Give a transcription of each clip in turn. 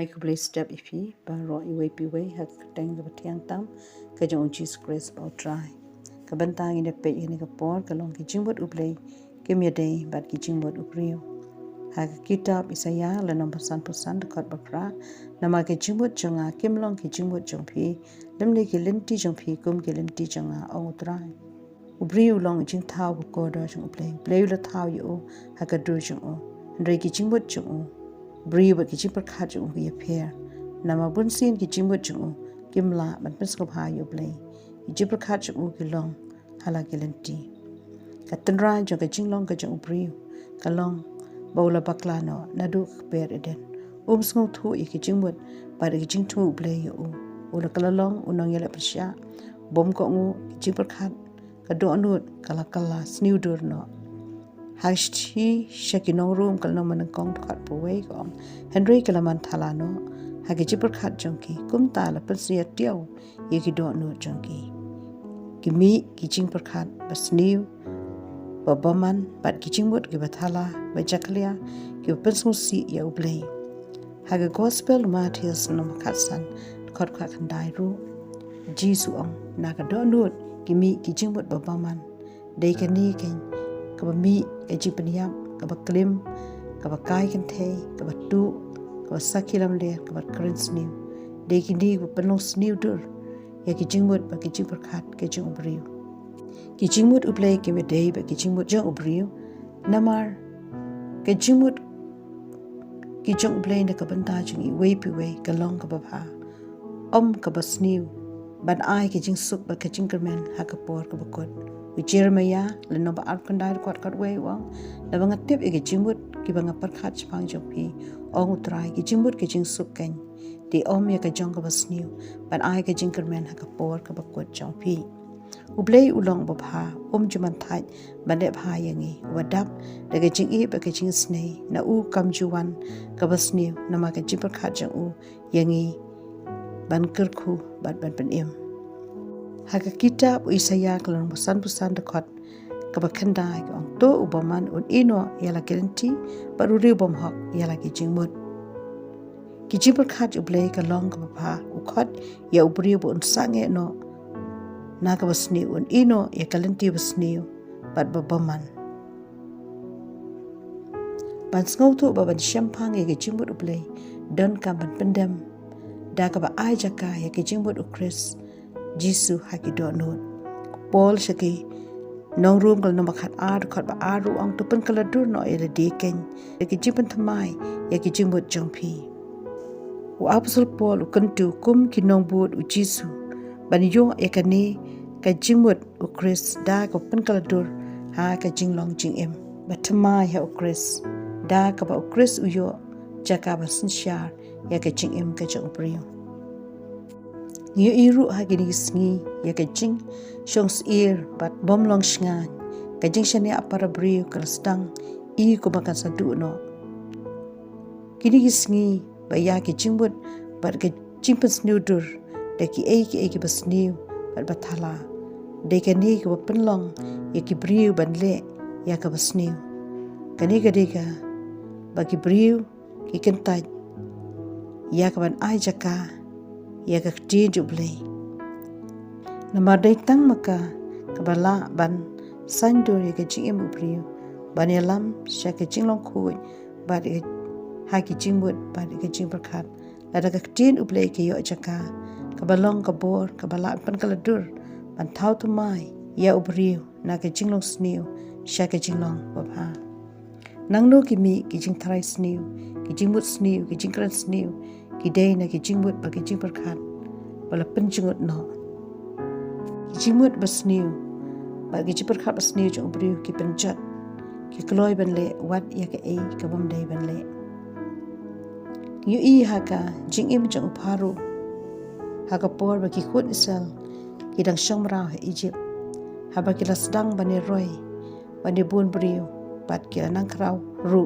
Hai ku Blei step ifi ba ro iwe piwe hak teng ga tiang tam ka jong Jesus Christ ba try ka bantang ine pe ine ka por ka long ki jingmut U Blei ke iadei bat ki jingmut U briew hak kitab Isaya la nomor 1% kot ba pra nama ke jingmut jonga kim long ki jingmut jong phi lemle ki lenti jong phi kum ki lenti jonga ong try U briew long jing thau ko do jong U Blei la thau yo hak ka dur jong o ndre ki jingmut jong o briew ba ki jing par khat jong ki appear nama bun sin ki jingmut jong o kimla ban pes ko ha U Blei ki jing par khat jong ki long hala ki lenti ka tanra jong ka jing long ka jong U briew ka long bawla bakla no nadu per eden sngo thu ki jingmut ba ki jing thu U Blei yo ula kala long unang yela persya bom ko ngu ki jing par khat ka do anut kala sniu dur no Hashti shakinong room kal no manang kong khat puwei kong Henry kalaman thalano hagi jipar khat jongki kum ta la persia tiaw yeki do no jongki kimi ki jing par khat basniu babaman bat ki jingmut ki bathala ba jaklia ki pensung si ya U Blei hagi gospel Matthias no khatsan khat khandai ru Jisu ong naga do no kimi ki jingmut babaman dei kani ken ka mi ka jipaniam ka ba klim ka ba kai kan the ka ba tu ka ba sakilam le ka ba currents new de ki ni ba panong new dur ya ki jingmut ba ki jing par khat ke jing U briew ki jingmut U Blei ke me dei ba ki jingmut jong U briew namar ke jingmut ki jong U Blei na ka banta jing I wei pi wei ka long ka ba pha ka ba sniu ban ai ki jing suk ba ka jing kermen ha ka por ka ba kot Jeremiah le no ba arkandai kwat wei wang la banga tip e jingmut ki banga par khat chpang jopi ong utrai ki jingmut ki jing suk ken di om ya ka jong ka basniu ban ai ka jing kermen ha ka por ka ba kwat jopi U Blei ulong ba pha juman thai ban le pha yangi wadap de ka jing e ba ka jing snei na u kam juwan ka basniu na ma ka jing par khat jong u yangi ban kerkhu ban em haka kitab Isaya kalang busan dekat kabakandai kong to ubaman un ino yala gelenti baru riu bom hok yala ki jingmut ki jibal khat U Blei ka long ka pa ukhat ya U briew bu un sange no na ka basni un ino ya gelenti basni bat babaman ban ngau tu baban champang ya ki jingmut U Blei don ka ban pendem da ka ba ai jaka ya ki jingmut U Chris Jisu haki do not Paul shaki nong room kal no makhat khat ba aru ang tupen kala dur no ele deken ki jipan thamai ya ki jingmut jongphi u apostle Paul u kantu kum ki nong bud U Jisu ban yo ekani ka jingmut U Chris da ko pen kala dur ha ka jinglong jingem ba thamai ha U Chris da ka ba U Chris u yo jaka ba sinshar ya ka jingem ka jong briew Ngiu iru hagini sngi ya ka jing shongs ear bat bom long shngan ka jing shane apara briew kal stang I ko makan sadu no kini sngi ba ya ki jingbut bat ka jingpan snudur de ki ki basniu bat bathala de ka ni ko penlong ya ki briew ban le ya ka basniu kani ka de ka ba ki briew ki kentai ya ka ban ai jaka ya ka tin U Blei nama dai tang maka kabala ban sandur ya ka jing U briew ban yalam sha ka jing long khu ba de ha ki jingmut ba de ka jing par khat la da ka tin U Blei ke yo jaka ka balong ka bor ka bala pan kala dur ban thau tu mai ya U briew na ka jing long sniu sha ka jing long ba pha nang no ki mi ki jing thrai sniu ki jingmut sniu ki jing kran sniu ki dei na ki jingmut ba ki jing par khat bala penjungut no ki jingmut basniu ba ki jing par khat basniu jong briew ki penjat ki kloi ban le wat ya ka ka bom dei ban le yu haka jingim jong paru haka por ba ki khut isal ki dang shomra ha Egypt haba ki lasdang bani roi bani bun briew bat ki nang krau ru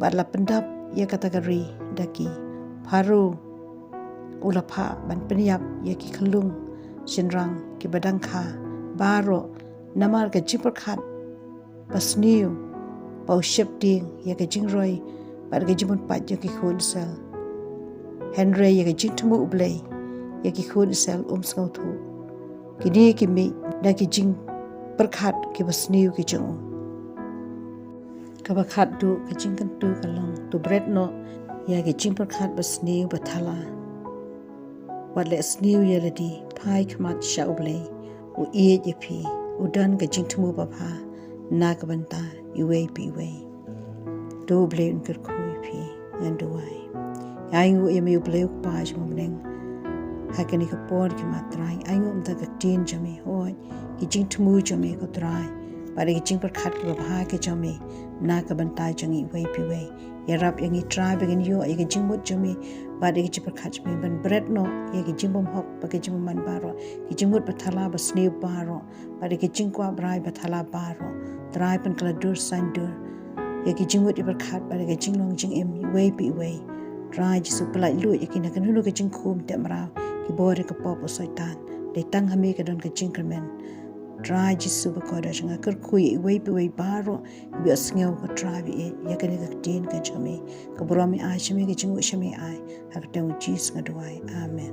bat la pendap ya kategori daki paru ulapha ban penyap ya ki khalung shinrang ki badang kha baro namar ka jipar khat basniu pau shep ding ya ka jingroi bar ga jimun pat ya ki khun sal Henry ya jing tumu U Blei ya ki khun sel skau thu kini ki mi da ki jing berkat ki basniu ki jong ka bakhat du ka jing kan tu ka long tu bread no ya ki jing berkat basniu bathala wat le sniu ya ladi pai khamat sha U Blei u ye je phi u dan ka jing tumu ba pha na ka banta iwe pi we do U Blei un kar khoi phi and wai ai ngu ye mi U Blei pa jmo neng hakani ka por ki matrai ai ngum ta ka tin jami hoi ki jing tumu jami ko trai pare ki jing berkat ki ba ki jami na ka bantai jangi wei pi wei ya rap yangi trai begin yo ya ki jing mut jami pare ki jing berkat jami ban bread no ya ki jing bom hok pa ki jing man baro ki jing mut bathala ba snew baro pare ki jing kwa brai bathala baro trai pan kala dur san dur ya ki jing mut berkat pare ki jing long jing em wei pi wei trai jisu pelai lu ya ki na kan hulu ki jing kum te mrau ki bore ka pop soitan de tang hame ka don ka jinkermen try jisu ba ko da janga kar kui wei pi wei baro bi asngeu ko try bi ya ka ne ka tin ka chame ka bromi a chame ka jingu chame ai ha ka tang jis nga duai amen